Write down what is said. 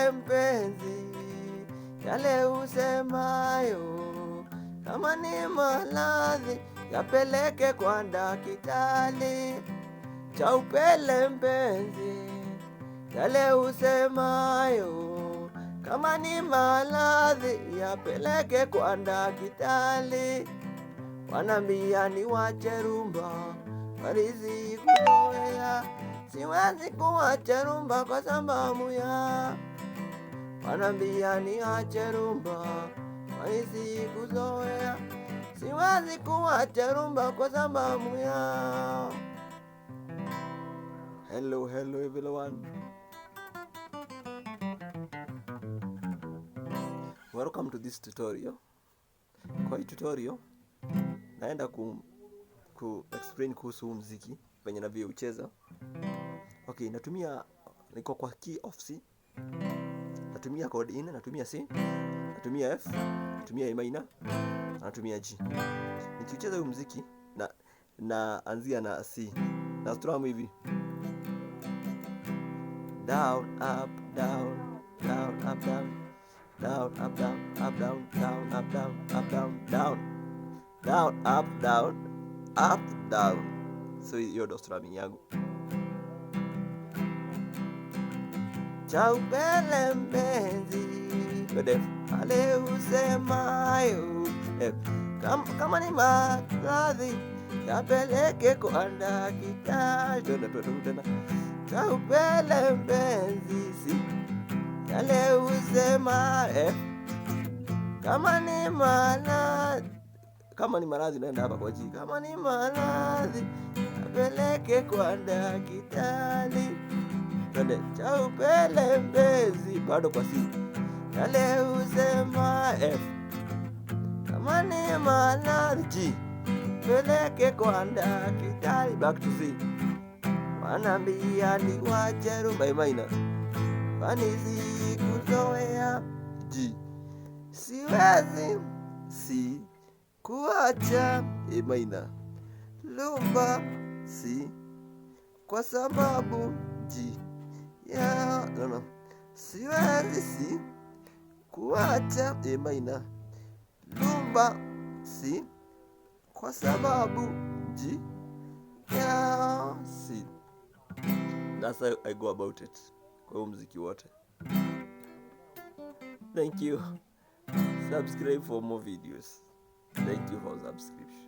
Chaupele mpenzi, yale usemayo kama ni maradhi yapeleke kwa daktari. Chaupele mpenzi, yale usemayo kama ni maradhi yapeleke kwa daktari. Wanambia niwache rumba, walizi kuzoea, siwezi kuwacha rumba kwa sababu ya. Wanambia niache rumba, walizi kuzoea, siwezi kuwacha rumba kwa sababu ya. Hello everyone. Welcome to this tutorial. Kwa hii tutorial naenda ku explain kuhusu muziki venye navyocheza. Okay, niko kwa key of C. Natumia chord E, natumia C, natumia F, natumia A minor, natumia G. Nikicheza huu muziki na anzia na C. Na strum hivi. Down up down down up down down up down up down down up down up down down down up down up down. So hiyo ndo strumming yangu. Chaupele mpenzi, ale usemayo kama ni maradhi yapeleke kwa daktari. Chaupele mpenzi, si yale usema kama ni maradhi naenda hapa kwa G. Kama ni maradhi yapeleke kwa daktari. Chaupele mpenzi, bado kwa C. Yale usema F, kama ni maradhi G, peleke kwa daktari. Back to C. Wanambia niwache rumba A minor, walizi kuzoea G, siwezi C kuacha A minor, rumba C kwa sababu G. No. Siwezi C kuacha A minor, rumba C kwa sababu G. C. That's how I go about it kwa muziki wote. Thank you. Subscribe for more videos. Thank you for subscription.